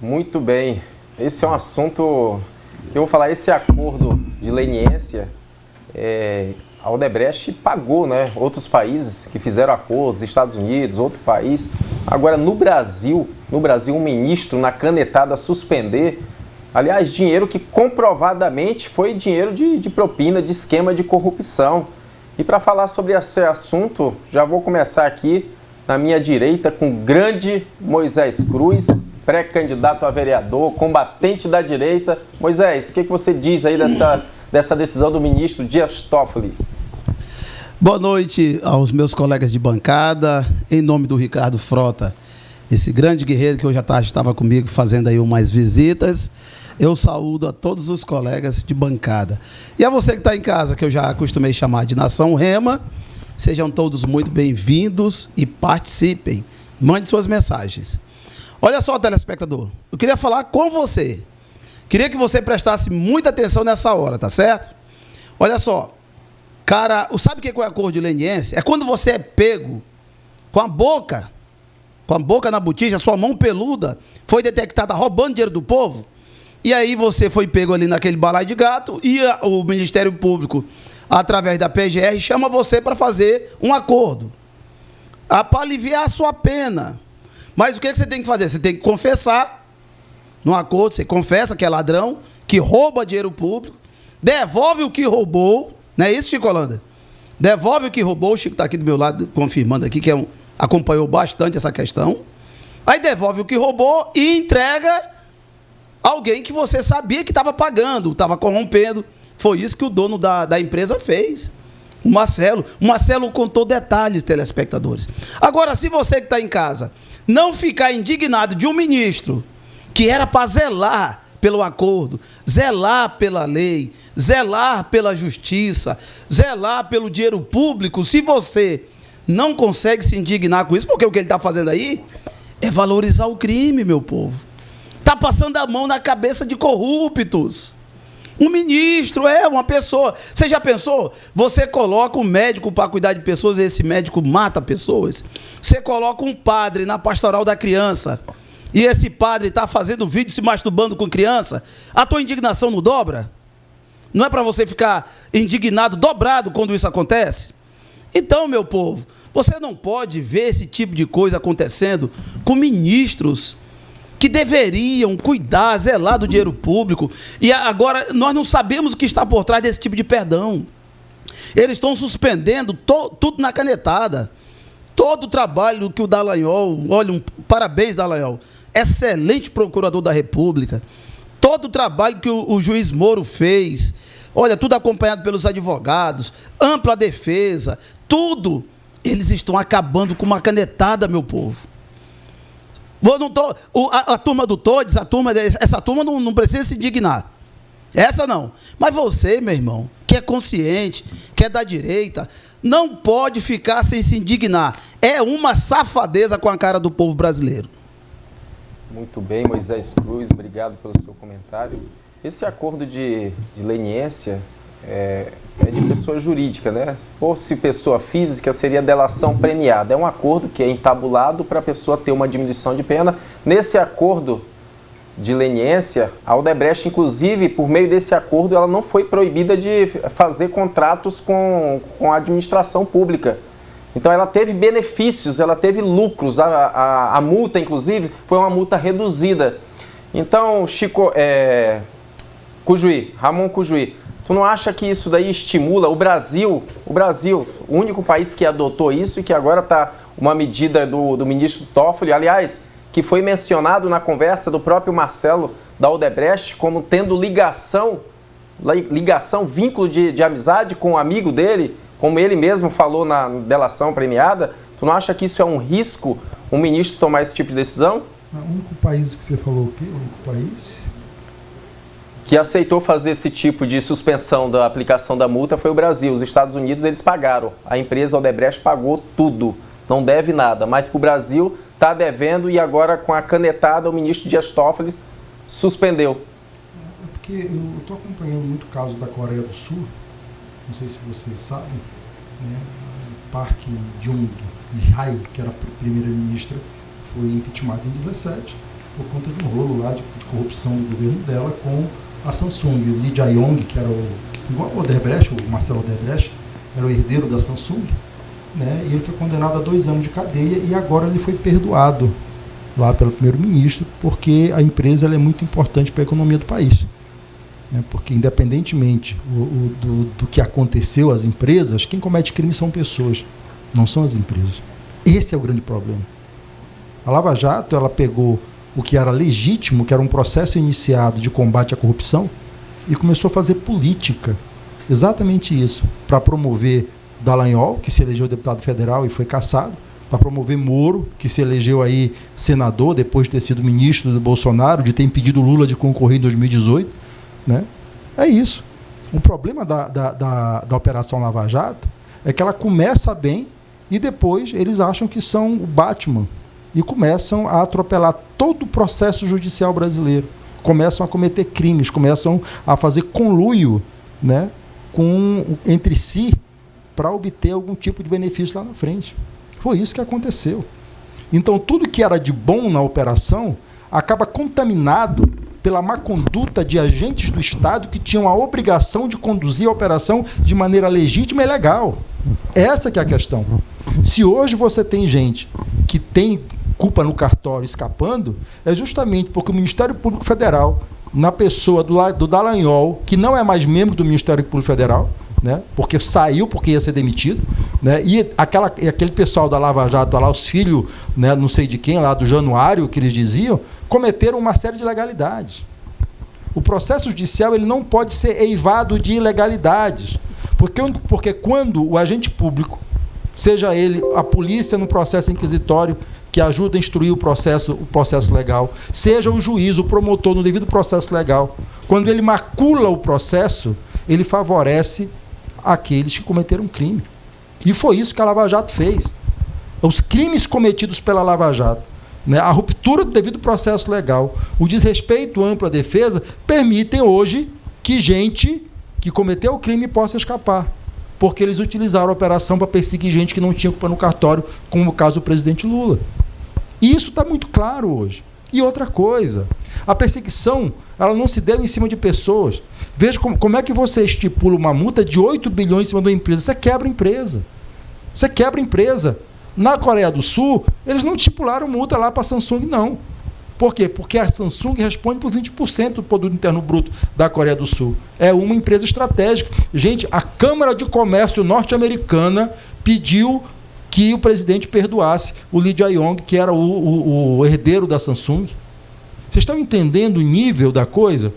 Muito bem. Esse é um assunto que eu vou falar. Esse acordo de leniência, a Odebrecht pagou, né, outros países que fizeram acordos, Estados Unidos, outro país. Agora, no Brasil, um ministro na canetada suspender, aliás, dinheiro que comprovadamente foi dinheiro de propina, de esquema de corrupção. E para falar sobre esse assunto, já vou começar aqui na minha direita com o grande Moisés Cruz, pré-candidato a vereador, combatente da direita. Moisés, o que você diz aí dessa decisão do ministro Dias Toffoli? Boa noite aos meus colegas de bancada, em nome do Ricardo Frota, esse grande guerreiro que hoje à tarde estava comigo fazendo aí umas visitas. Eu saúdo a todos os colegas de bancada. E a você que está em casa, que eu já acostumei chamar de Nação Rema, sejam todos muito bem-vindos e participem. Mande suas mensagens. Olha só, telespectador, eu queria falar com você. Queria que você prestasse muita atenção nessa hora, tá certo? Olha só, cara, sabe o que é o acordo de leniência? É quando você é pego com a boca na botija, sua mão peluda foi detectada roubando dinheiro do povo, e aí você foi pego ali naquele balaio de gato e o Ministério Público, através da PGR, chama você para fazer um acordo, para aliviar a sua pena. Mas o que você tem que fazer? Você tem que confessar no acordo, você confessa que é ladrão, que rouba dinheiro público, devolve o que roubou, não é isso, Chico Holanda? Devolve o que roubou, o Chico está aqui do meu lado confirmando aqui, que acompanhou bastante essa questão. Aí devolve o que roubou e entrega alguém que você sabia que estava pagando, estava corrompendo. Foi isso que o dono da empresa fez. O Marcelo. O Marcelo contou detalhes, telespectadores. Agora, se você que está em casa não ficar indignado de um ministro que era para zelar pelo acordo, zelar pela lei, zelar pela justiça, zelar pelo dinheiro público, se você não consegue se indignar com isso, porque o que ele está fazendo aí é valorizar o crime, meu povo. Está passando a mão na cabeça de corruptos. Um ministro é uma pessoa. Você já pensou? Você coloca um médico para cuidar de pessoas e esse médico mata pessoas. Você coloca um padre na pastoral da criança e esse padre está fazendo vídeo se masturbando com criança. A tua indignação não dobra? Não é para você ficar indignado, dobrado quando isso acontece? Então, meu povo, você não pode ver esse tipo de coisa acontecendo com ministros que deveriam cuidar, zelar do dinheiro público, e agora nós não sabemos o que está por trás desse tipo de perdão. Eles estão suspendendo tudo na canetada. Todo o trabalho que o Dallagnol, olha, parabéns, Dallagnol, excelente procurador da República, todo o trabalho que o juiz Moro fez, olha, tudo acompanhado pelos advogados, ampla defesa, tudo, eles estão acabando com uma canetada, meu povo. A turma do Todes, essa turma não precisa se indignar. Essa não. Mas você, meu irmão, que é consciente, que é da direita, não pode ficar sem se indignar. É uma safadeza com a cara do povo brasileiro. Muito bem, Moisés Cruz, obrigado pelo seu comentário. Esse acordo de leniência é de pessoa jurídica, né? Se fosse pessoa física, seria delação premiada. É um acordo que é entabulado para a pessoa ter uma diminuição de pena. Nesse acordo de leniência, a Odebrecht, inclusive, por meio desse acordo, ela não foi proibida de fazer contratos com a administração pública. Então, ela teve benefícios, ela teve lucros. A multa, inclusive, foi uma multa reduzida. Então, Chico, Ramon Cujuí, tu não acha que isso daí estimula o Brasil, o único país que adotou isso e que agora está uma medida do ministro Toffoli, aliás, que foi mencionado na conversa do próprio Marcelo da Odebrecht como tendo ligação, vínculo de amizade com um amigo dele, como ele mesmo falou na delação premiada? Tu não acha que isso é um risco, um ministro tomar esse tipo de decisão? O único país que você falou o quê? O único país que aceitou fazer esse tipo de suspensão da aplicação da multa foi o Brasil. Os Estados Unidos, eles pagaram. A empresa Odebrecht pagou tudo. Não deve nada. Mas para o Brasil está devendo e agora com a canetada o ministro Dias Toffoli suspendeu. É porque eu estou acompanhando muito o caso da Coreia do Sul. Não sei se vocês sabem, né? O Park Geun-hye, que era a primeira-ministra, foi impeachment em 2017. por conta de um rolo lá de corrupção do governo dela com a Samsung. O Lee Jae-yong, que era igual o Odebrecht, o Marcelo Odebrecht, era o herdeiro da Samsung, né? E ele foi condenado a 2 anos de cadeia e agora ele foi perdoado lá pelo primeiro-ministro, porque a empresa ela é muito importante para a economia do país. Né? Porque, independentemente do que aconteceu às empresas, quem comete crime são pessoas, não são as empresas. Esse é o grande problema. A Lava Jato, ela pegou o que era legítimo, que era um processo iniciado de combate à corrupção, e começou a fazer política. Exatamente isso, para promover Dallagnol, que se elegeu deputado federal e foi cassado, para promover Moro, que se elegeu aí senador, depois de ter sido ministro do Bolsonaro, de ter impedido Lula de concorrer em 2018. Né? É isso. O problema da Operação Lava Jato é que ela começa bem e depois eles acham que são o Batman e começam a atropelar todo o processo judicial brasileiro. Começam a cometer crimes, começam a fazer conluio, né, entre si para obter algum tipo de benefício lá na frente. Foi isso que aconteceu. Então, tudo que era de bom na operação acaba contaminado pela má conduta de agentes do Estado que tinham a obrigação de conduzir a operação de maneira legítima e legal. Essa que é a questão. Se hoje você tem gente que tem culpa no cartório escapando, é justamente porque o Ministério Público Federal, na pessoa do Dallagnol, que não é mais membro do Ministério Público Federal, né, porque saiu porque ia ser demitido, né, e aquele pessoal da Lava Jato lá, os filhos, né, não sei de quem, lá do Januário, que eles diziam, cometeram uma série de ilegalidades. O processo judicial ele não pode ser eivado de ilegalidades, porque quando o agente público, seja ele a polícia no processo inquisitório, que ajuda a instruir o processo legal, seja o juiz, o promotor no devido processo legal, quando ele macula o processo, ele favorece aqueles que cometeram crime. E foi isso que a Lava Jato fez. Os crimes cometidos pela Lava Jato, né, a ruptura do devido processo legal, o desrespeito amplo à defesa, permitem hoje que gente que cometeu o crime possa escapar. Porque eles utilizaram a operação para perseguir gente que não tinha culpa no cartório, como o caso do presidente Lula. E isso está muito claro hoje. E outra coisa, a perseguição ela não se deu em cima de pessoas. Veja como é que você estipula uma multa de 8 bilhões em cima de uma empresa. Você quebra a empresa. Você quebra a empresa. Na Coreia do Sul, eles não estipularam multa lá para a Samsung, não. Por quê? Porque a Samsung responde por 20% do produto interno bruto da Coreia do Sul. É uma empresa estratégica. Gente, a Câmara de Comércio norte-americana pediu que o presidente perdoasse o Lee Jae-yong, que era o herdeiro da Samsung. Vocês estão entendendo o nível da coisa?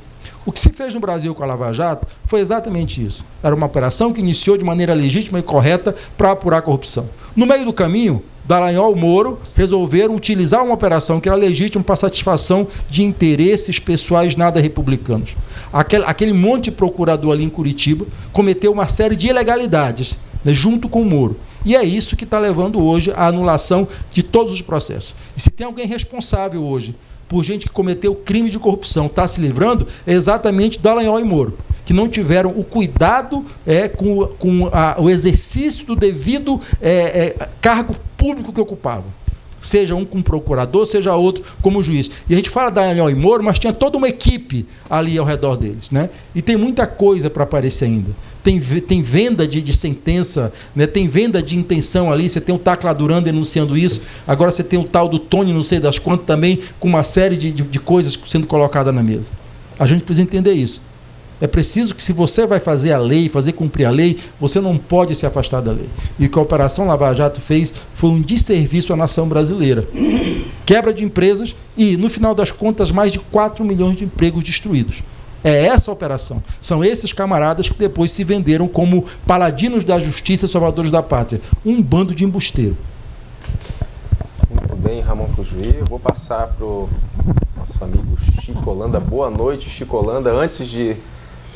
O que se fez no Brasil com a Lava Jato foi exatamente isso. Era uma operação que iniciou de maneira legítima e correta para apurar a corrupção. No meio do caminho, Dallagnol e Moro resolveram utilizar uma operação que era legítima para satisfação de interesses pessoais nada republicanos. Aquele monte de procurador ali em Curitiba cometeu uma série de ilegalidades, né, junto com o Moro. E é isso que está levando hoje à anulação de todos os processos. E se tem alguém responsável hoje por gente que cometeu crime de corrupção, está se livrando, é exatamente Dallagnol e Moro, que não tiveram o cuidado com o exercício do devido cargo público que ocupavam. Seja um como procurador, seja outro como juiz. E a gente fala Dallagnol e Moro, mas tinha toda uma equipe ali ao redor deles. Né? E tem muita coisa para aparecer ainda. Tem venda de sentença, né? Tem venda de intenção ali, você tem o Tacla Duran denunciando isso, agora você tem o tal do Tony, não sei das quantas também, com uma série de coisas sendo colocadas na mesa. A gente precisa entender isso. É preciso que, se você vai fazer a lei, fazer cumprir a lei, você não pode se afastar da lei. E o que a Operação Lava Jato fez foi um desserviço à nação brasileira. Quebra de empresas e, no final das contas, mais de 4 milhões de empregos destruídos. É essa a operação. São esses camaradas que depois se venderam como paladinos da justiça e salvadores da pátria. Um bando de embusteiro. Muito bem, Ramon Cujuí. Eu vou passar para o nosso amigo Chico Holanda. Boa noite, Chico Holanda. Antes de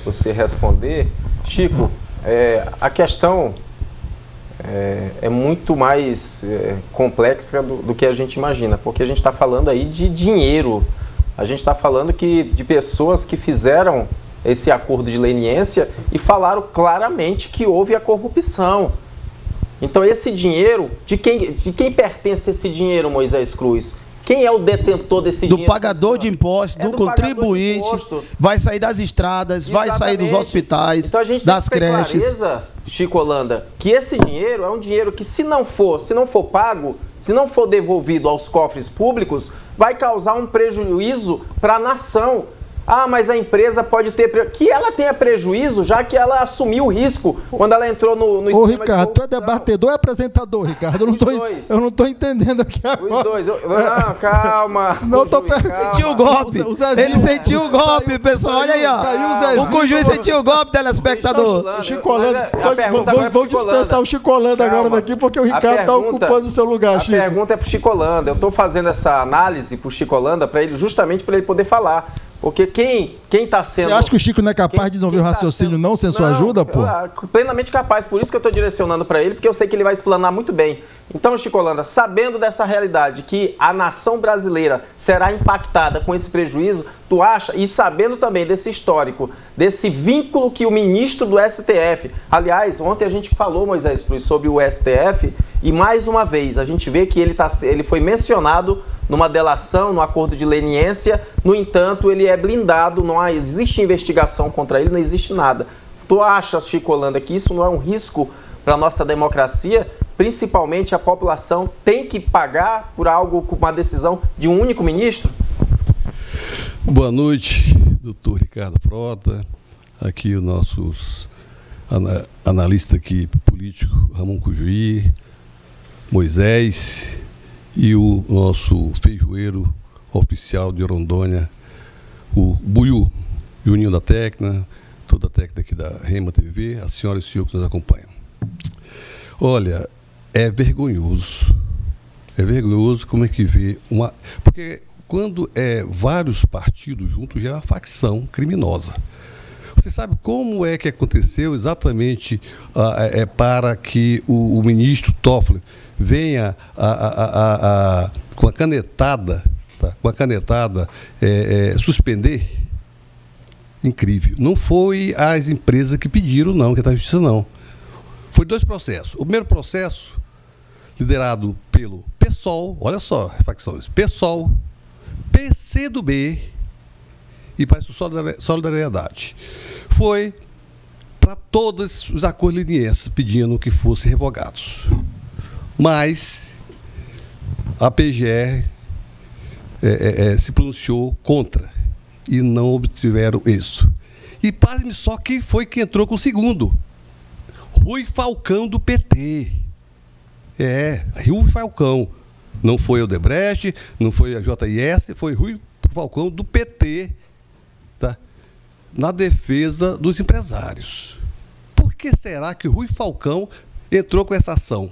você responder, Chico, a questão é muito mais complexa do que a gente imagina, porque a gente está falando aí de dinheiro, a gente está falando de pessoas que fizeram esse acordo de leniência e falaram claramente que houve a corrupção. Então esse dinheiro, de quem pertence esse dinheiro, Moisés Cruz? Quem é o detentor desse dinheiro? Do pagador de impostos, do contribuinte, vai sair das estradas, vai sair dos hospitais, então, a gente das tem que ter creches. clareza, Chico Holanda, que esse dinheiro é um dinheiro que se não for pago, se não for devolvido aos cofres públicos, vai causar um prejuízo para a nação. Ah, mas a empresa pode ter... Que ela tenha prejuízo, já que ela assumiu o risco quando ela entrou no esquema. Ô, Ricardo, tu é debatedor ou é apresentador, Ricardo? Eu não tô entendendo aqui agora. Os dois. Não, calma. Não tô sentiu o golpe. Ele sentiu o golpe, pessoal. Olha aí, ó. Saiu o Zezinho. O Cujuí sentiu o golpe, telespectador. O Chico Holanda. Vamos dispensar o Chico Holanda agora daqui, porque o Ricardo tá ocupando o seu lugar, Chico. A pergunta é pro Chico Holanda. Eu tô fazendo essa análise pro Chico Holanda justamente para ele poder falar. Porque quem está sendo... Você acha que o Chico não é capaz de desenvolver o raciocínio não sem sua ajuda, pô? Plenamente capaz, por isso que eu estou direcionando para ele, porque eu sei que ele vai explanar muito bem. Então, Chico Holanda, sabendo dessa realidade, que a nação brasileira será impactada com esse prejuízo, tu acha, e sabendo também desse histórico, desse vínculo que o ministro do STF... Aliás, ontem a gente falou, Moisés Cruz, sobre o STF, e mais uma vez, a gente vê que ele foi mencionado numa delação, no acordo de leniência, no entanto, ele é blindado, não existe investigação contra ele, não existe nada. Tu acha, Chico Holanda, que isso não é um risco para a nossa democracia? Principalmente a população tem que pagar por algo, com uma decisão de um único ministro? Boa noite, doutor Ricardo Frota, aqui os nossos analistas aqui, político, Ramon Cujuí, Moisés e o nosso feijoeiro oficial de Rondônia, o Buiú, Juninho da Tecna, toda a técnica aqui da Rema TV, a senhora e o senhor que nos acompanham. Olha, é vergonhoso como é que vê uma... Porque quando vários partidos juntos já é uma facção criminosa. Você sabe como é que aconteceu exatamente para que o ministro Toffoli venha com a canetada, tá? Suspender? Incrível. Não foi as empresas que pediram, não, que está na justiça, não. Foi 2 processos. O primeiro processo, liderado pelo PSOL, olha só, facções, PSOL, PCdoB e parece o Solidariedade. Foi para todos os acordos lenienses pedindo que fossem revogados. Mas a PGR se pronunciou contra e não obtiveram isso. E pasme só quem foi que entrou com o segundo. Rui Falcão do PT. Rui Falcão. Não foi o Odebrecht, não foi a JIS, foi Rui Falcão do PT, tá? Na defesa dos empresários. Por que será que o Rui Falcão entrou com essa ação?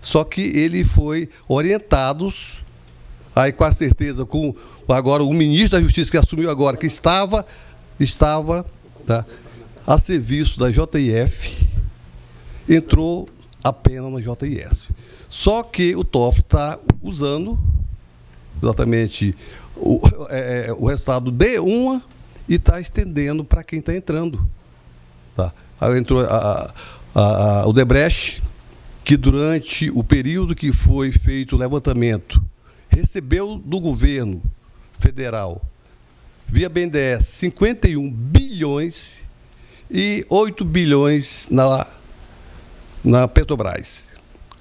Só que ele foi orientado, aí com a certeza, com agora o ministro da Justiça que assumiu agora, que estava tá, a serviço da JIF, entrou apenas na JIS. Só que o Toffoli está usando exatamente o resultado de uma e está estendendo para quem está entrando. Tá? Aí entrou o Odebrecht, que durante o período que foi feito o levantamento, recebeu do governo federal, via BNDES, 51 bilhões e 8 bilhões na Petrobras.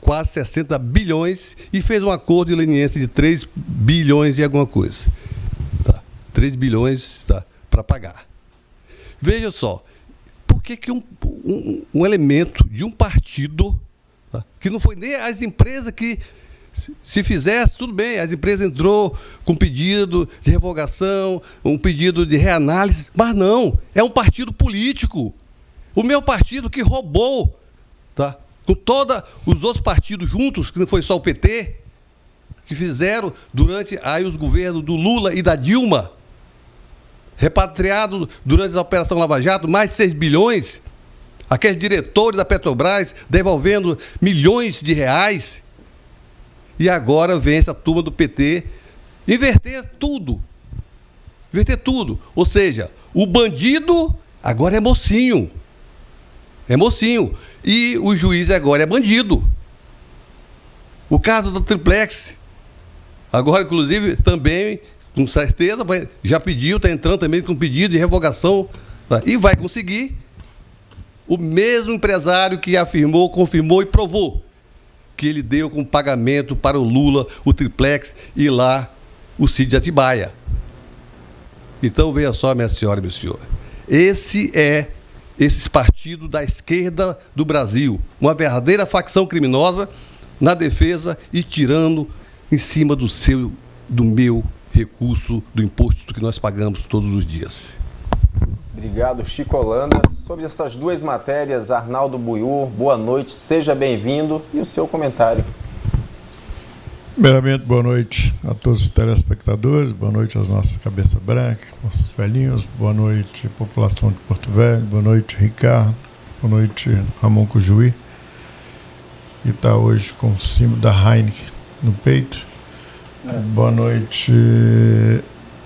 Quase 60 bilhões e fez um acordo de leniência de 3 bilhões e alguma coisa. Tá? 3 bilhões tá, para pagar. Veja só, por que um elemento de um partido, tá, que não foi nem as empresas que, se fizesse, tudo bem, as empresas entrou com pedido de revogação, um pedido de reanálise, mas não, é um partido político. O meu partido que roubou, tá? Com todos os outros partidos juntos, que não foi só o PT, que fizeram durante aí os governos do Lula e da Dilma, repatriado durante a Operação Lava Jato, mais de 6 bilhões, aqueles diretores da Petrobras devolvendo milhões de reais, e agora vem essa turma do PT inverter tudo. Ou seja, o bandido agora é mocinho. E o juiz agora é bandido. O caso do Triplex, Agora, inclusive, também, com certeza, já pediu, está entrando também com pedido de revogação, tá? E vai conseguir o mesmo empresário que afirmou, confirmou e provou que ele deu como pagamento para o Lula, o triplex e lá o sítio de Atibaia. Então, veja só, minha senhora e meu senhor, esses partidos da esquerda do Brasil, uma verdadeira facção criminosa na defesa e tirando em cima do meu recurso, do imposto que nós pagamos todos os dias. Obrigado, Chico Holanda. Sobre essas duas matérias, Arnaldo Buiú, boa noite, seja bem-vindo e o seu comentário. Primeiramente, boa noite a todos os telespectadores, boa noite às nossas cabeças brancas, nossos velhinhos, boa noite, população de Porto Velho, boa noite, Ricardo, boa noite, Ramon Cujuí, que está hoje com o símbolo da Heineken no peito. Boa noite.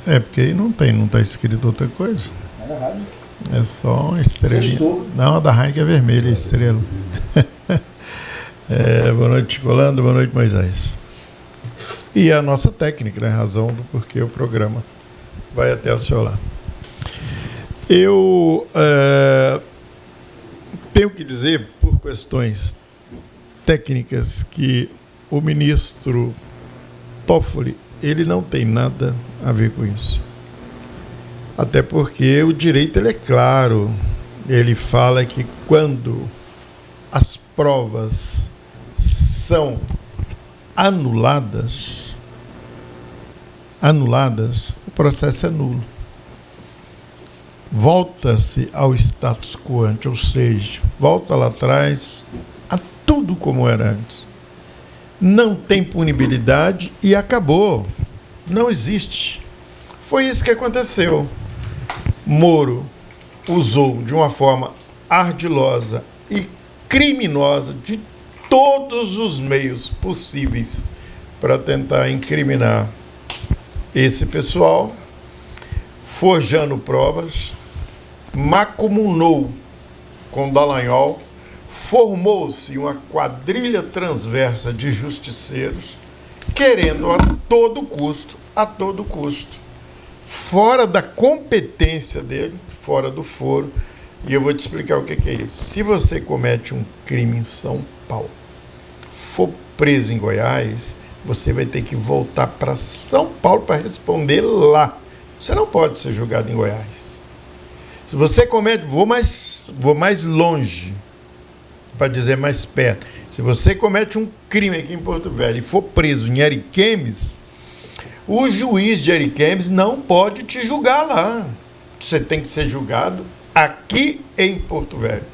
Porque aí não está escrito outra coisa. É só uma estrelinha. Não, a da Heineken é vermelha, a estrela. Boa noite, Chico Holanda, boa noite, Moisés. E a nossa técnica, né? Razão do porquê o programa vai até o seu lado. Eu tenho que dizer, por questões técnicas, que o ministro Toffoli, ele não tem nada a ver com isso. Até porque o direito, ele é claro. Ele fala que quando as provas são anuladas, o processo é nulo. Volta-se ao status quo ante, ou seja, volta lá atrás a tudo como era antes. Não tem punibilidade e acabou. Não existe. Foi isso que aconteceu. Moro usou de uma forma ardilosa e criminosa de todos os meios possíveis para tentar incriminar esse pessoal, forjando provas, macumunou com Dallagnol, formou-se uma quadrilha transversa de justiceiros, querendo a todo custo, fora da competência dele, fora do foro. E eu vou te explicar o que é isso. Se você comete um crime em São Paulo, for preso em Goiás, você vai ter que voltar para São Paulo para responder lá. Você não pode ser julgado em Goiás. Se você comete, vou mais longe, para dizer mais perto. Se você comete um crime aqui em Porto Velho e for preso em Ariquemes, o juiz de Ariquemes não pode te julgar lá. Você tem que ser julgado aqui em Porto Velho.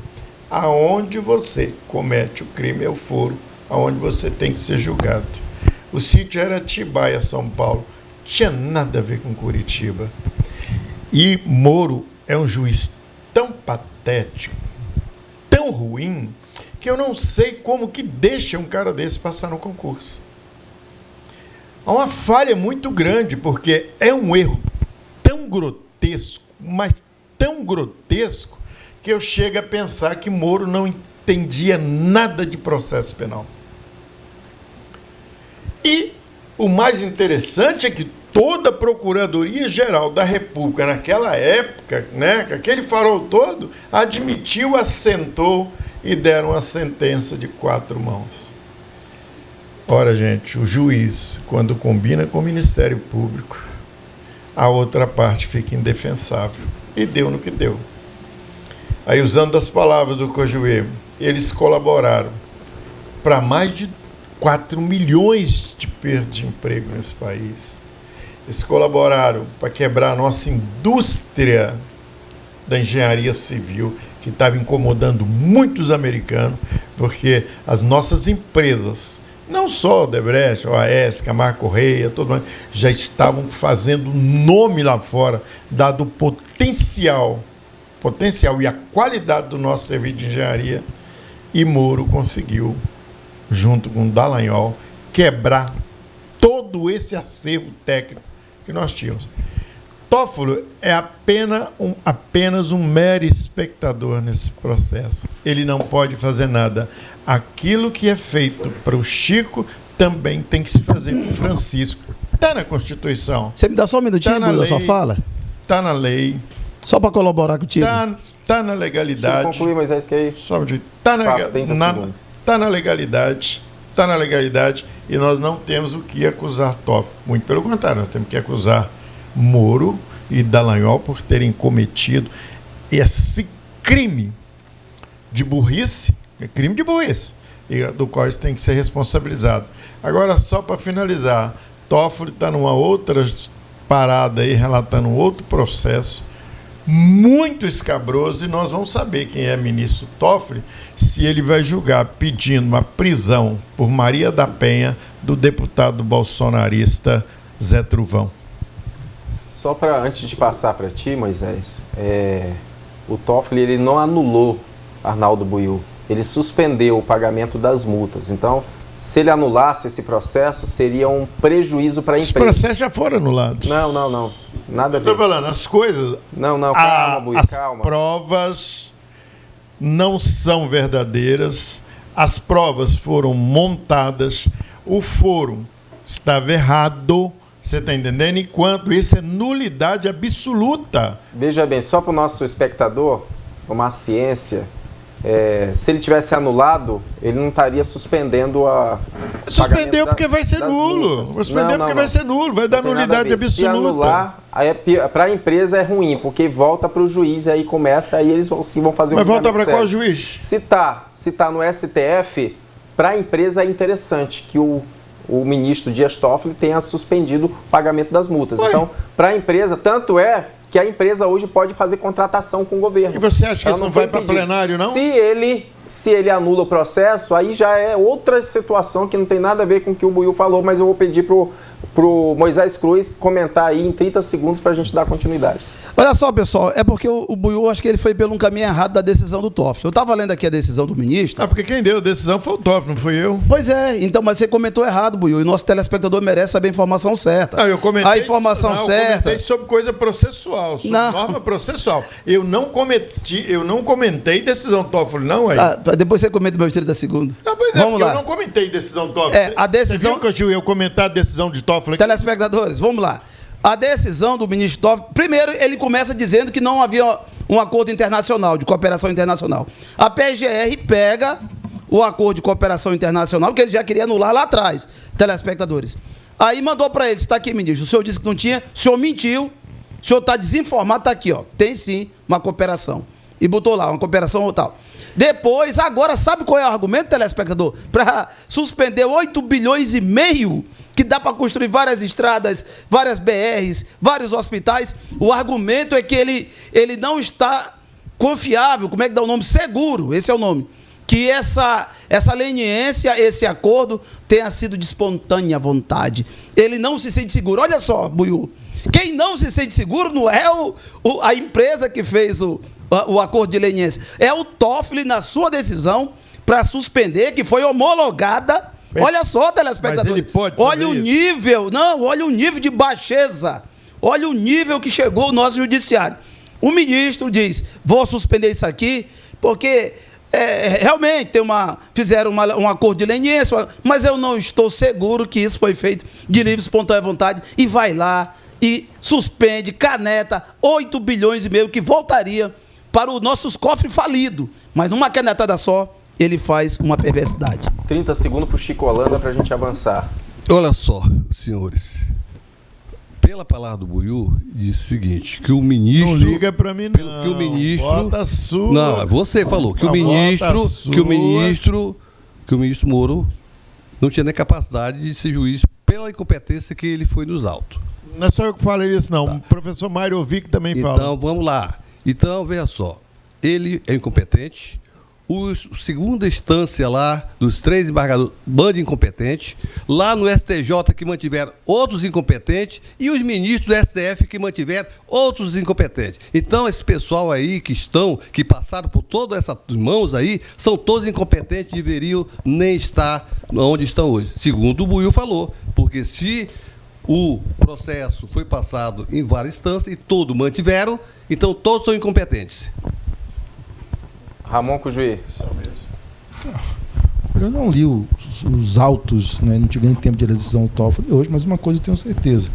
Aonde você comete o crime é o foro, aonde você tem que ser julgado. O sítio era Atibaia, São Paulo. Tinha nada a ver com Curitiba. E Moro é um juiz tão patético, tão ruim, que eu não sei como que deixa um cara desse passar no concurso. Há uma falha muito grande, porque é um erro tão grotesco, mas tão grotesco, que eu chego a pensar que Moro não entendia nada de processo penal. E o mais interessante é que toda a Procuradoria-Geral da República, naquela época, né, com aquele farol todo, admitiu, assentou e deram a sentença de 4 mãos. Ora, gente, o juiz, quando combina com o Ministério Público, a outra parte fica indefensável. E deu no que deu. Aí, usando as palavras do Cojuê, eles colaboraram para mais de 4 milhões de perdas de emprego nesse país. Eles colaboraram para quebrar a nossa indústria da engenharia civil, que estava incomodando muitos americanos, porque as nossas empresas, não só o Odebrecht, a OAS, Camargo Correia, todo mundo, já estavam fazendo nome lá fora, dado o potencial e a qualidade do nosso serviço de engenharia, e Moro conseguiu, junto com Dallagnol, quebrar todo esse acervo técnico que nós tínhamos. Toffoli é apenas um mero espectador nesse processo. Ele não pode fazer nada. Aquilo que é feito para o Chico também tem que se fazer com o Francisco. Está na Constituição. Você me dá só um minutinho da sua fala? Está na lei. Só para colaborar contigo. Está na legalidade. Deixa eu concluir, Moisés, que aí... Está na legalidade. Está na legalidade. E nós não temos o que acusar Toffoli. Muito pelo contrário, nós temos que acusar Moro e Dallagnol por terem cometido esse crime de burrice, do qual eles têm que ser responsabilizados. Agora, só para finalizar, Toffoli está numa outra parada aí, relatando outro processo muito escabroso, e nós vamos saber quem é ministro Toffoli, se ele vai julgar pedindo uma prisão por Maria da Penha do deputado bolsonarista Zé Truvão. Só para, antes de passar para ti, Moisés, o Toffoli ele não anulou Arnaldo Buiú, ele suspendeu o pagamento das multas. Então, se ele anulasse esse processo, seria um prejuízo para a empresa. Os processos já foram anulados. Não. Nada a ver. Estou falando, as coisas... Calma, Buiú, calma. As provas não são verdadeiras, as provas foram montadas, o foro estava errado, você está entendendo? Enquanto isso é nulidade absoluta. Veja bem, só para o nosso espectador, uma ciência... se ele tivesse anulado, ele não estaria suspendendo a... Suspendeu porque vai ser nulo. Suspendeu porque vai ser nulo, vai dar nulidade absoluta. Se anular, para a empresa é ruim, porque volta para o juiz, aí começa, aí eles vão fazer Mas volta para qual juiz? Se tá no STF, para a empresa é interessante que o ministro Dias Toffoli tenha suspendido o pagamento das multas. Ué. Então, para a empresa, tanto é que a empresa hoje pode fazer contratação com o governo. E você acha que isso não vai para plenário, não? Se ele anula o processo, aí já é outra situação que não tem nada a ver com o que o Buiú falou, mas eu vou pedir pro Moisés Cruz comentar aí em 30 segundos para a gente dar continuidade. Olha só, pessoal, é porque o Buiú, acho que ele foi pelo um caminho errado da decisão do Toffoli. Eu estava lendo aqui a decisão do ministro. Porque quem deu a decisão foi o Toffoli, não fui eu. Pois é, então, mas você comentou errado, Buiú, e nosso telespectador merece saber a informação certa. Eu comentei, a informação certa... Eu comentei sobre coisa processual, sobre norma processual. Eu não comentei decisão do Toffoli, não, aí. Depois você comenta meus 30 segundos. Vamos lá. Eu não comentei decisão do Toffoli. A decisão... Você viu que eu comentar a decisão de Toffoli aqui? Telespectadores, vamos lá. A decisão do ministro Toffoli, primeiro ele começa dizendo que não havia um acordo internacional, de cooperação internacional. A PGR pega o acordo de cooperação internacional, que ele já queria anular lá atrás, telespectadores. Aí mandou para ele, está aqui, ministro, o senhor disse que não tinha, o senhor mentiu, o senhor está desinformado, está aqui, ó, tem sim uma cooperação. E botou lá, uma cooperação ou tal. Depois, agora, sabe qual é o argumento, telespectador? Para suspender 8 bilhões e meio que dá para construir várias estradas, várias BRs, vários hospitais. O argumento é que ele não está confiável, como é que dá o nome? Seguro, esse é o nome. Que essa leniência, esse acordo tenha sido de espontânea vontade. Ele não se sente seguro. Olha só, Buiú, quem não se sente seguro não é a empresa que fez o acordo de leniência. É o Toffoli na sua decisão para suspender, que foi homologada. Olha só, telespectador. Olha o nível, olha o nível de baixeza. Olha o nível que chegou o nosso judiciário. O ministro diz: vou suspender isso aqui, porque realmente fizeram um acordo de leniência, mas eu não estou seguro que isso foi feito de livre, espontânea vontade. E vai lá e suspende, caneta, 8 bilhões e meio que voltaria para os nossos cofres falidos. Mas numa canetada só, ele faz uma perversidade. 30 segundos para o Chico Holanda para a gente avançar. Olha só, senhores. Pela palavra do Buiú, diz o seguinte, que o ministro... Não liga para mim, não. Que o ministro... Bota sua. Não, você falou que o ministro Moro não tinha nem capacidade de ser juiz pela incompetência que ele foi nos autos. Não é só eu que falei isso, não. Tá. O professor Mário Ovic também fala. Então, vamos lá. Então, veja só. Ele é incompetente. A segunda instância lá, dos 3 embargadores, bando incompetente. Lá no STJ, que mantiveram outros incompetentes. E os ministros do STF, que mantiveram outros incompetentes. Então, esse pessoal aí que passaram por todas essas mãos aí, são todos incompetentes, deveriam nem estar onde estão hoje. Segundo o Buiú falou. Porque se o processo foi passado em várias instâncias e todos mantiveram, então todos são incompetentes. Ramon Cujuí. Eu não li os autos, né, não tive nem tempo de ler a decisão do Toffoli hoje, mas uma coisa eu tenho certeza.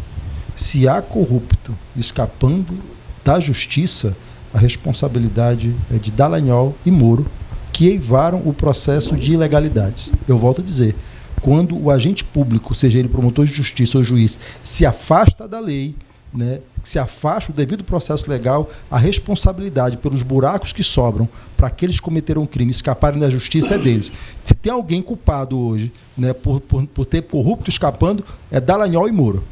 Se há corrupto escapando da justiça, a responsabilidade é de Dallagnol e Moro, que eivaram o processo de ilegalidades. Eu volto a dizer, quando o agente público, seja ele promotor de justiça ou juiz, se afasta da lei, né, se afasta do devido processo legal, a responsabilidade pelos buracos que sobram para aqueles que cometeram crime escaparem da justiça é deles. Se tem alguém culpado hoje, né, por ter corrupto escapando, é Dallagnol e Moro.